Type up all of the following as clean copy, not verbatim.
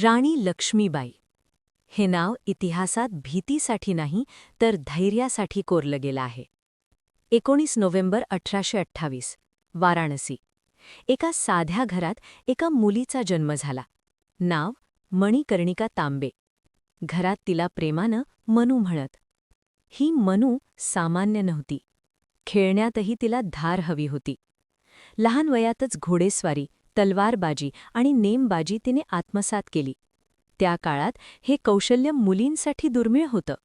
राणी लक्ष्मीबाई हे नाव इतिहासात भीतीसाठी नाही तर धैर्यासाठी कोरलं गेलं आहे. 19 नोव्हेंबर 1828 वाराणसी. एका साध्या घरात एका मुलीचा जन्म झाला. नाव मणिकर्णिका तांबे. घरात तिला प्रेमानं मनू म्हणत. ही मनू सामान्य नव्हती. खेळण्यातही तिला धार हवी होती. लहान वयातच घोडेस्वारी, तलवारबाजी आणि नेमबाजी तिने आत्मसात केली. त्या काळात हे कौशल्य मुलींसाठी दुर्मिळ होतं.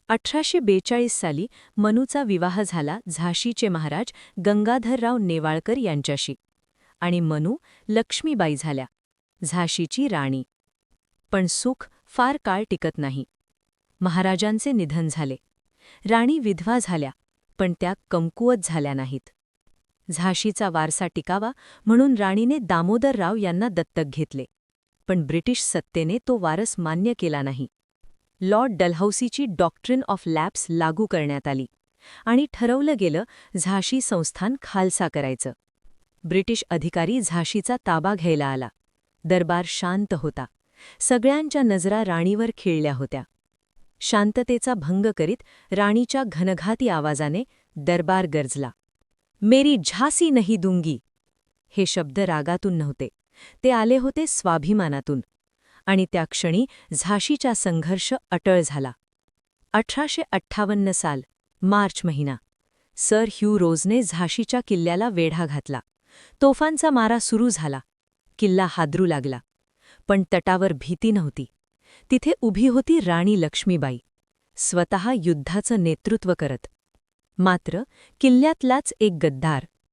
1842 साली मनूचा विवाह झाला झाशीचे महाराज गंगाधरराव नेवाळकर यांच्याशी आणि मनू लक्ष्मीबाई झाल्या, झाशीची राणी. पण सुख फार काळ टिकत नाही. महाराजांचे निधन झाले. राणी विधवा झाल्या, पण त्या कमकुवत झाल्या नाहीत. झाशीचा वारसा टिकावा म्हणून राणीने दामोदरराव यांना दत्तक घेतले. पण ब्रिटिश सत्तेने तो वारस मान्य केला नाही. लॉर्ड डलहौसीची डॉक्ट्रिन ऑफ लॅप्स लागू करण्यात आली आणि ठरवलं गेलं झाशी संस्थान खालसा करायचं. ब्रिटिश अधिकारी झाशीचा ताबा घ्यायला आला. दरबार शांत होता. सगळ्यांच्या नजरा राणीवर खिळल्या होत्या. शांततेचा भंग करीत राणीच्या घनघाती आवाजाने दरबार गरजला. मेरी झासी नहीं दूंगी. हे शब्द रागातून नव्हते, ते आले होते स्वाभिमानातून. आणि त्या क्षणी झाशीचा संघर्ष अटळ झाला. 1858 साल, मार्च महिना. सर ह्यू रोजने झाशीच्या किल्ल्याला वेढा घातला. तोफांचा मारा सुरू झाला. किल्ला हादरू लागला. पण तटावर भीती नव्हती. तिथे उभी होती राणी लक्ष्मीबाई, स्वतः युद्धाचं नेतृत्व करत. मात्र किल्ल्यातलाच एक गद्दार,